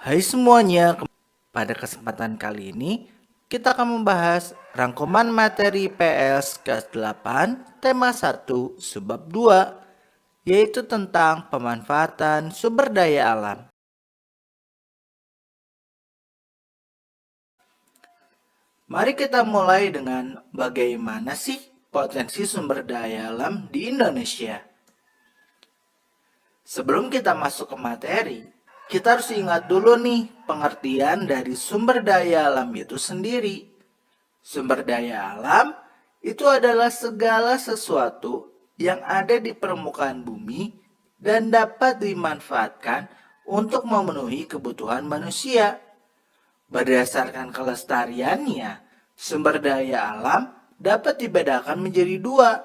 Hai semuanya, pada kesempatan kali ini kita akan membahas rangkuman materi PS kelas 8 tema 1 subbab 2 yaitu tentang pemanfaatan sumber daya alam. Mari kita mulai dengan bagaimana sih potensi sumber daya alam di Indonesia. Sebelum kita masuk ke materi, kita harus ingat dulu nih pengertian dari sumber daya alam itu sendiri. Sumber daya alam itu adalah segala sesuatu yang ada di permukaan bumi dan dapat dimanfaatkan untuk memenuhi kebutuhan manusia. Berdasarkan kelestariannya, sumber daya alam dapat dibedakan menjadi dua,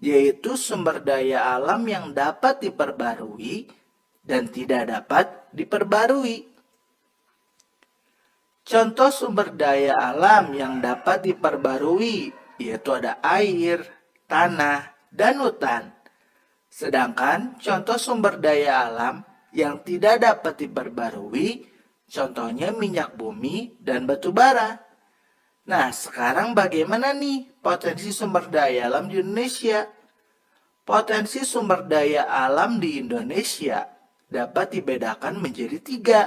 yaitu sumber daya alam yang dapat diperbarui dan tidak dapat diperbarui. Contoh sumber daya alam yang dapat diperbarui yaitu ada air, tanah, dan hutan. Sedangkan contoh sumber daya alam yang tidak dapat diperbarui contohnya minyak bumi dan batu bara. Nah, sekarang bagaimana nih potensi sumber daya alam di Indonesia? Potensi sumber daya alam di Indonesia dapat dibedakan menjadi tiga.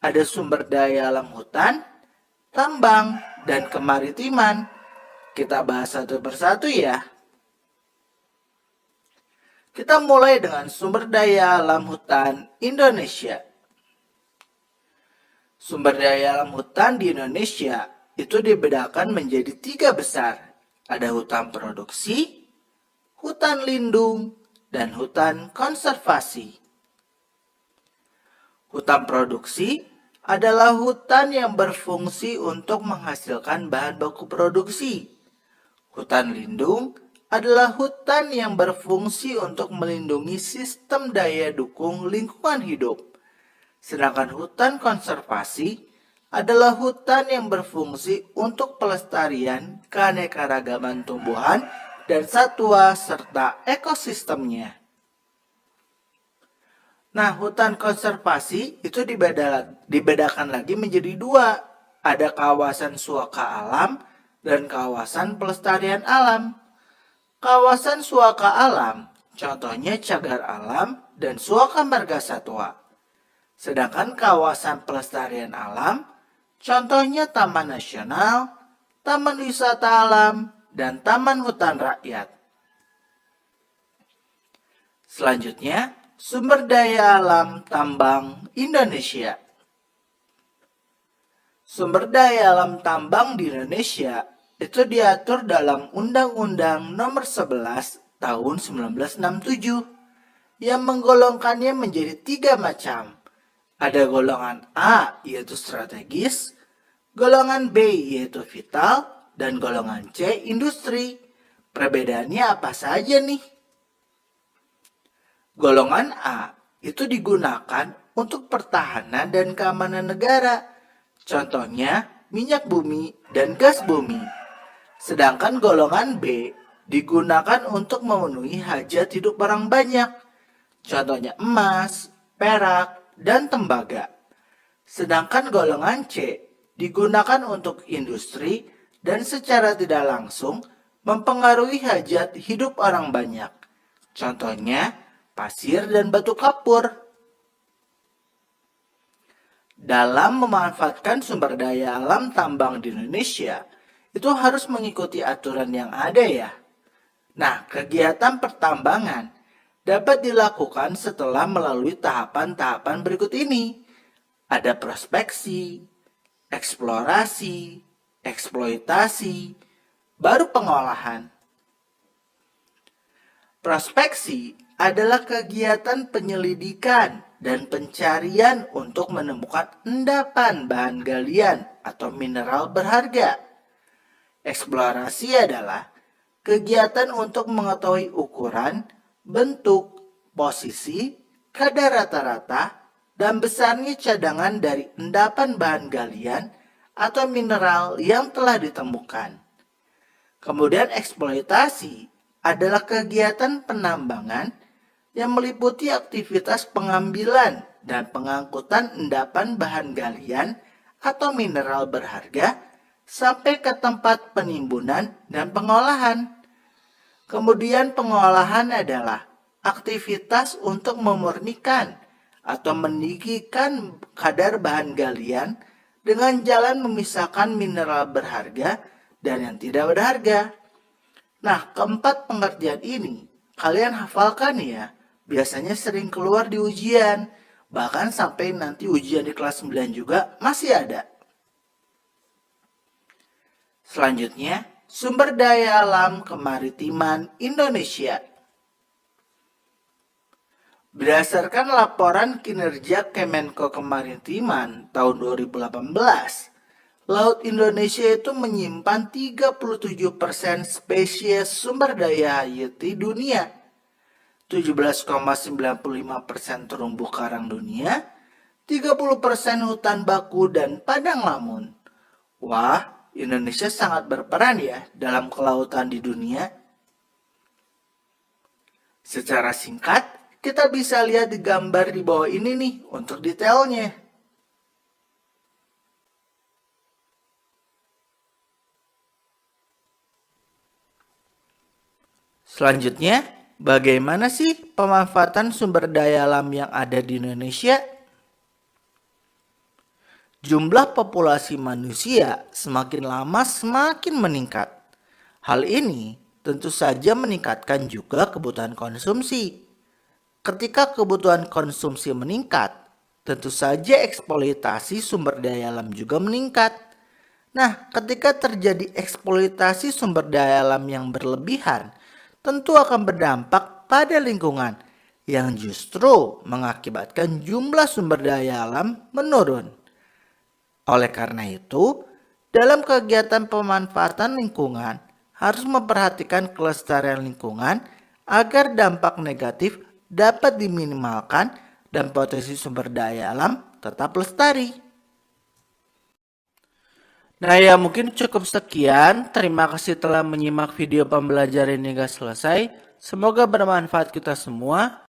Ada sumber daya alam hutan, tambang, dan kemaritiman. Kita bahas satu persatu ya. Kita mulai dengan sumber daya alam hutan Indonesia. Sumber daya alam hutan di Indonesia itu dibedakan menjadi tiga besar. Ada hutan produksi, hutan lindung, dan hutan konservasi. Hutan produksi adalah hutan yang berfungsi untuk menghasilkan bahan baku produksi. Hutan lindung adalah hutan yang berfungsi untuk melindungi sistem daya dukung lingkungan hidup. Sedangkan hutan konservasi adalah hutan yang berfungsi untuk pelestarian keanekaragaman tumbuhan dan satwa serta ekosistemnya. Nah, hutan konservasi itu dibedakan lagi menjadi dua. Ada kawasan suaka alam dan kawasan pelestarian alam. Kawasan suaka alam, contohnya cagar alam dan suaka marga satwa. Sedangkan kawasan pelestarian alam, contohnya taman nasional, taman wisata alam, dan taman hutan rakyat. Selanjutnya, sumber daya alam tambang Indonesia. Sumber daya alam tambang di Indonesia itu diatur dalam Undang-Undang Nomor 11 Tahun 1967 yang menggolongkannya menjadi tiga macam. Ada golongan A yaitu strategis, golongan B yaitu vital, dan golongan C industri. Perbedaannya apa saja nih? Golongan A itu digunakan untuk pertahanan dan keamanan negara. Contohnya minyak bumi dan gas bumi. Sedangkan golongan B digunakan untuk memenuhi hajat hidup orang banyak. Contohnya emas, perak, dan tembaga. Sedangkan golongan C digunakan untuk industri dan secara tidak langsung mempengaruhi hajat hidup orang banyak. Contohnya pasir dan batu kapur. Dalam memanfaatkan sumber daya alam tambang di Indonesia, itu harus mengikuti aturan yang ada ya. Nah, kegiatan pertambangan dapat dilakukan setelah melalui tahapan-tahapan berikut ini. Ada prospeksi, eksplorasi, eksploitasi, baru pengolahan. Prospeksi adalah kegiatan penyelidikan dan pencarian untuk menemukan endapan bahan galian atau mineral berharga. Eksplorasi adalah kegiatan untuk mengetahui ukuran, bentuk, posisi, kadar rata-rata, dan besarnya cadangan dari endapan bahan galian atau mineral yang telah ditemukan. Kemudian eksploitasi adalah kegiatan penambangan yang meliputi aktivitas pengambilan dan pengangkutan endapan bahan galian atau mineral berharga sampai ke tempat penimbunan dan pengolahan. Kemudian pengolahan adalah aktivitas untuk memurnikan atau meninggikan kadar bahan galian dengan jalan memisahkan mineral berharga dan yang tidak berharga. Nah, keempat pengertian ini kalian hafalkan ya. Biasanya sering keluar di ujian. Bahkan sampai nanti ujian di kelas 9 juga masih ada. Selanjutnya, sumber daya alam kemaritiman Indonesia. Berdasarkan laporan kinerja Kemenko Kemaritiman tahun 2018, Laut Indonesia itu menyimpan 37% spesies sumber daya hayati dunia, 17,95% terumbu karang dunia, 30% hutan baku dan padang lamun. Wah, Indonesia sangat berperan ya dalam kelautan di dunia. Secara singkat, kita bisa lihat di gambar di bawah ini nih untuk detailnya. Selanjutnya, bagaimana sih pemanfaatan sumber daya alam yang ada di Indonesia? Jumlah populasi manusia semakin lama semakin meningkat. Hal ini tentu saja meningkatkan juga kebutuhan konsumsi. Ketika kebutuhan konsumsi meningkat, tentu saja eksploitasi sumber daya alam juga meningkat. Nah, ketika terjadi eksploitasi sumber daya alam yang berlebihan, tentu akan berdampak pada lingkungan yang justru mengakibatkan jumlah sumber daya alam menurun. Oleh karena itu, dalam kegiatan pemanfaatan lingkungan harus memperhatikan kelestarian lingkungan agar dampak negatif dapat diminimalkan dan potensi sumber daya alam tetap lestari. Nah ya, mungkin cukup sekian. Terima kasih telah menyimak video pembelajaran hingga selesai. Semoga bermanfaat kita semua.